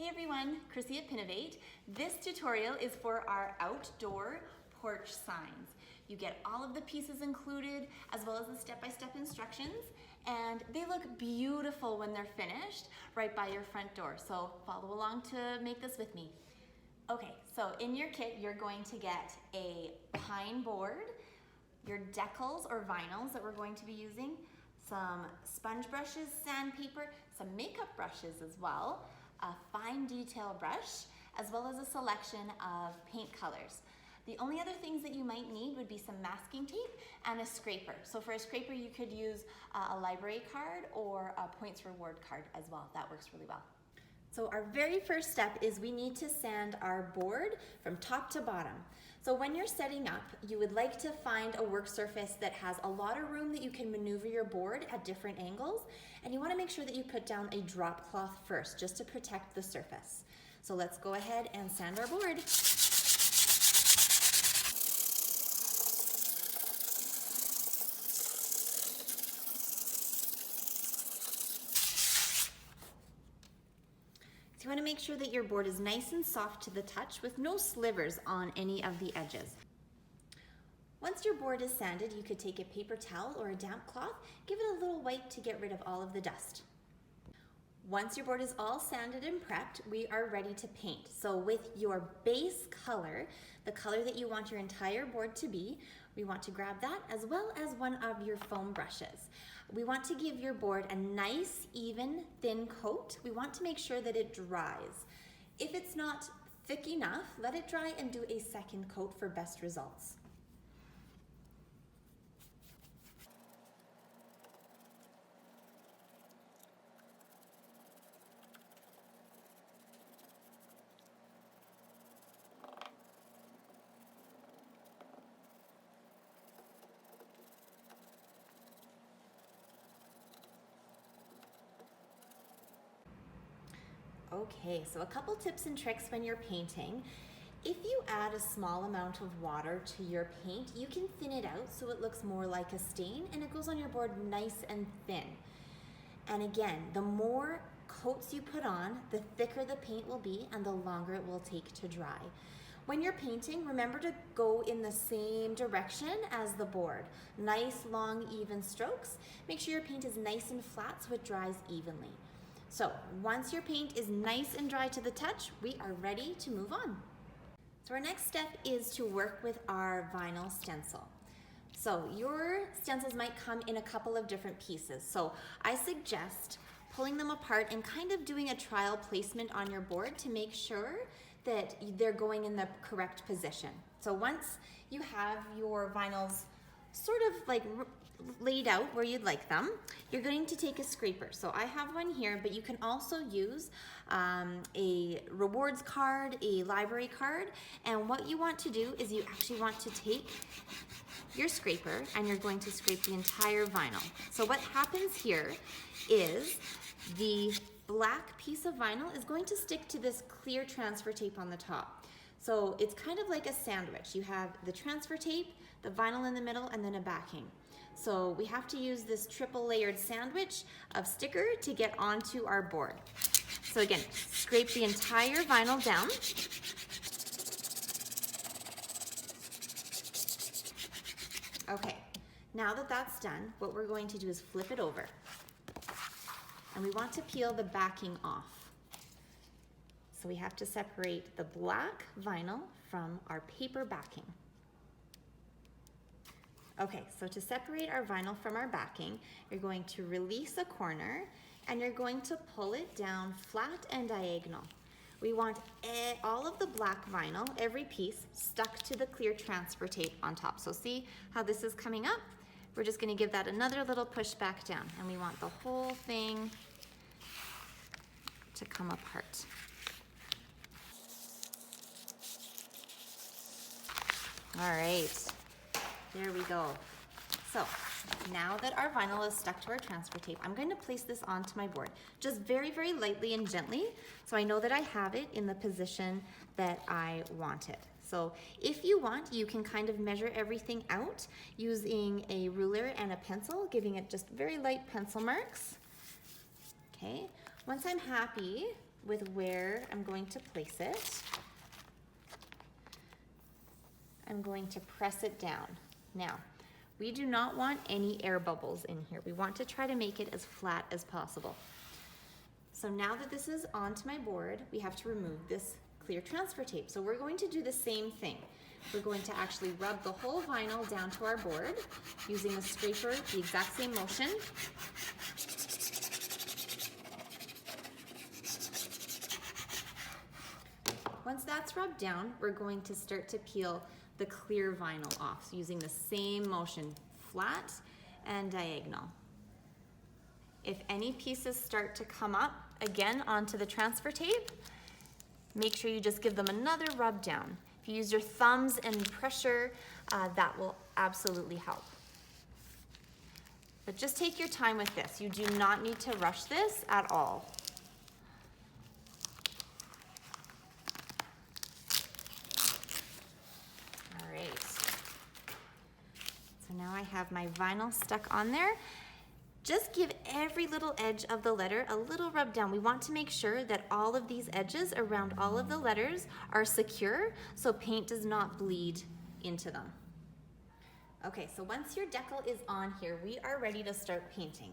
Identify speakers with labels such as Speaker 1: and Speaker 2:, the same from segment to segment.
Speaker 1: Hey everyone, Chrissy at Pinovate. This tutorial is for our outdoor porch signs. You get all of the pieces included as well as the step-by-step instructions, and they look beautiful when they're finished right by your front door. So follow along to make this with me. Okay, so in your kit you're going to get a pine board, your decals or vinyls that we're going to be using, some sponge brushes, sandpaper, some makeup brushes as well, a fine detail brush, as well as a selection of paint colors. The only other things that you might need would be some masking tape and a scraper. So for a scraper you could use a library card or a points reward card as well. That works really well. So our very first step is we need to sand our board from top to bottom. So when you're setting up, you would like to find a work surface that has a lot of room that you can maneuver your board at different angles, and you want to make sure that you put down a drop cloth first just to protect the surface. So let's go ahead and sand our board. So you want to make sure that your board is nice and soft to the touch with no slivers on any of the edges. Once your board is sanded, you could take a paper towel or a damp cloth, give it a little wipe to get rid of all of the dust. Once your board is all sanded and prepped, we are ready to paint. So with your base color, the color that you want your entire board to be, we want to grab that as well as one of your foam brushes. We want to give your board a nice, even, thin coat. We want to make sure that it dries. If it's not thick enough, let it dry and do a second coat for best results. Okay, so a couple tips and tricks when you're painting. If you add a small amount of water to your paint, you can thin it out so it looks more like a stain and it goes on your board nice and thin. And again, the more coats you put on, the thicker the paint will be and the longer it will take to dry. When you're painting, remember to go in the same direction as the board. Nice, long, even strokes. Make sure your paint is nice and flat so it dries evenly. So once your paint is nice and dry to the touch, we are ready to move on. So our next step is to work with our vinyl stencil. So your stencils might come in a couple of different pieces. So I suggest pulling them apart and kind of doing a trial placement on your board to make sure that they're going in the correct position. So once you have your vinyls sort of like laid out where you'd like them, you're going to take a scraper. So I have one here, but you can also use a rewards card, a library card, and what you want to do is you actually want to take your scraper and you're going to scrape the entire vinyl. So what happens here is the black piece of vinyl is going to stick to this clear transfer tape on the top. So it's kind of like a sandwich. You have the transfer tape, the vinyl in the middle, and then a backing. So we have to use this triple layered sandwich of sticker to get onto our board. So again, scrape the entire vinyl down. Okay, now that that's done, what we're going to do is flip it over. And we want to peel the backing off. So we have to separate the black vinyl from our paper backing. Okay, so to separate our vinyl from our backing, you're going to release a corner and you're going to pull it down flat and diagonal. We want all of the black vinyl, every piece, stuck to the clear transfer tape on top. So see how this is coming up? We're just going to give that another little push back down, and we want the whole thing to come apart. All right. There we go. So now that our vinyl is stuck to our transfer tape, I'm going to place this onto my board, just very, very lightly and gently, so I know that I have it in the position that I want it. So if you want, you can kind of measure everything out using a ruler and a pencil, giving it just very light pencil marks. Okay, once I'm happy with where I'm going to place it. I'm going to press it down. Now, we do not want any air bubbles in here. We want to try to make it as flat as possible. So now that this is onto my board, we have to remove this clear transfer tape. So we're going to do the same thing. We're going to actually rub the whole vinyl down to our board using a scraper, the exact same motion. Once that's rubbed down, we're going to start to peel the clear vinyl off, so using the same motion, flat and diagonal. If any pieces start to come up again onto the transfer tape, make sure you just give them another rub down. If you use your thumbs and pressure, that will absolutely help. But just take your time with this. You do not need to rush this at all. All right. So now I have my vinyl stuck on there. Just give every little edge of the letter a little rub down. We want to make sure that all of these edges around all of the letters are secure so paint does not bleed into them. Okay, so once your decal is on here, we are ready to start painting.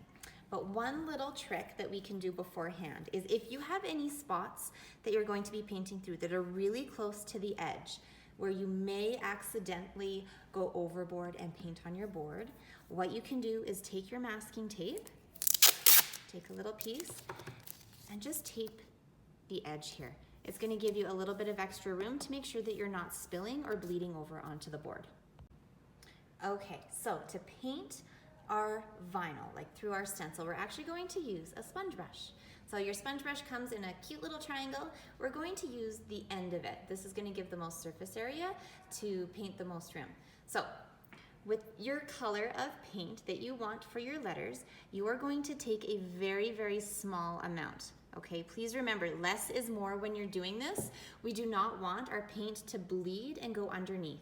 Speaker 1: But one little trick that we can do beforehand is if you have any spots that you're going to be painting through that are really close to the edge, where you may accidentally go overboard and paint on your board, what you can do is take your masking tape, take a little piece, and just tape the edge here. It's going to give you a little bit of extra room to make sure that you're not spilling or bleeding over onto the board. Okay, so to paint our vinyl, like through our stencil, we're actually going to use a sponge brush. So your sponge brush comes in a cute little triangle. We're going to use the end of it. This is going to give the most surface area to paint the most room. So with your color of paint that you want for your letters, you are going to take a very, very small amount. Okay, please remember, less is more when you're doing this. We do not want our paint to bleed and go underneath.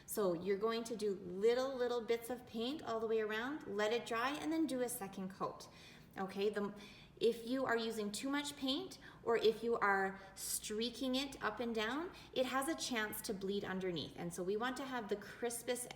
Speaker 1: So you're going to do little bits of paint all the way around, let it dry, and then do a second coat. Okay, if you are using too much paint or if you are streaking it up and down, it has a chance to bleed underneath. And so we want to have the crispest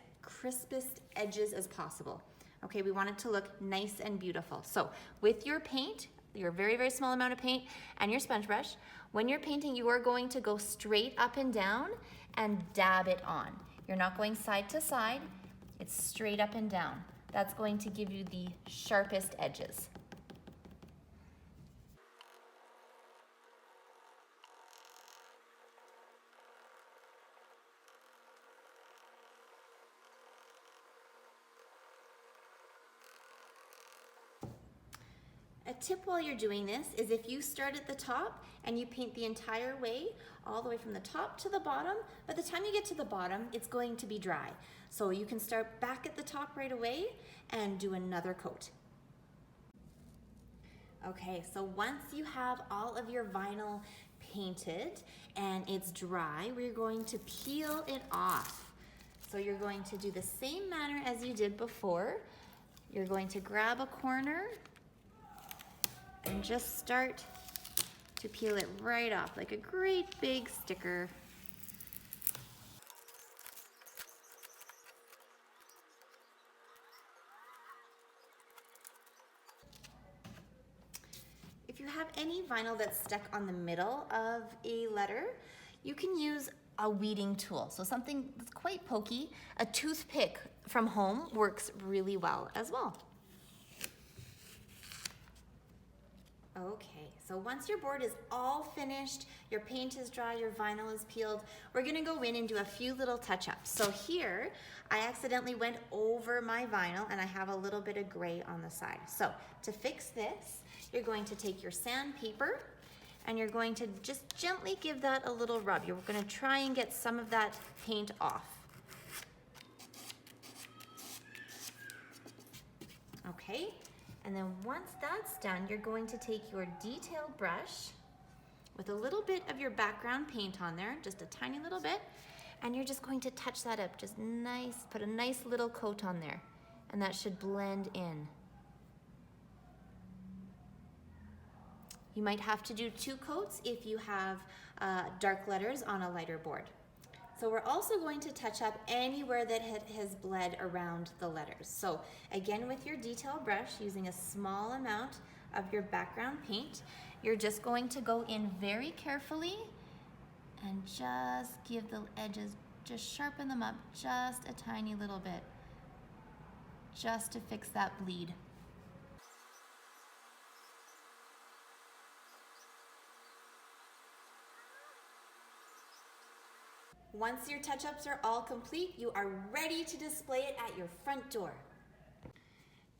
Speaker 1: edges as possible. Okay, we want it to look nice and beautiful. So with your paint, your very, very small amount of paint and your sponge brush, when you're painting, you are going to go straight up and down and dab it on. You're not going side to side, it's straight up and down. That's going to give you the sharpest edges. A tip while you're doing this is if you start at the top and you paint the entire way, all the way from the top to the bottom, by the time you get to the bottom, it's going to be dry. So you can start back at the top right away and do another coat. Okay, so once you have all of your vinyl painted and it's dry, we're going to peel it off. So you're going to do the same manner as you did before. You're going to grab a corner and just start to peel it right off like a great big sticker. If you have any vinyl that's stuck on the middle of a letter, you can use a weeding tool. So something that's quite pokey. A toothpick from home works really well as well. Okay, so once your board is all finished, your paint is dry, your vinyl is peeled, we're gonna go in and do a few little touch-ups. So here, I accidentally went over my vinyl and I have a little bit of gray on the side. So to fix this, you're going to take your sandpaper and you're going to just gently give that a little rub. You're gonna try and get some of that paint off. Okay. And then once that's done, you're going to take your detail brush with a little bit of your background paint on there, just a tiny little bit, and you're just going to touch that up, just nice, put a nice little coat on there, and that should blend in. You might have to do 2 coats if you have dark letters on a lighter board. So we're also going to touch up anywhere that has bled around the letters. So again, with your detail brush, using a small amount of your background paint, you're just going to go in very carefully and just give the edges, just sharpen them up just a tiny little bit, just to fix that bleed. Once your touch-ups are all complete, you are ready to display it at your front door.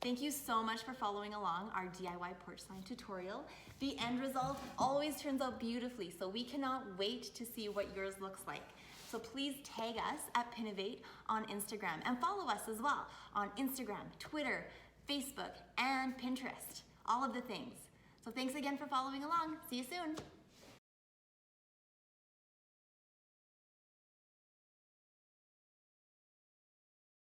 Speaker 1: Thank you so much for following along our DIY porch sign tutorial. The end result always turns out beautifully, so we cannot wait to see what yours looks like. So please tag us at Pinovate on Instagram and follow us as well on Instagram, Twitter, Facebook, and Pinterest. All of the things. So thanks again for following along. See you soon.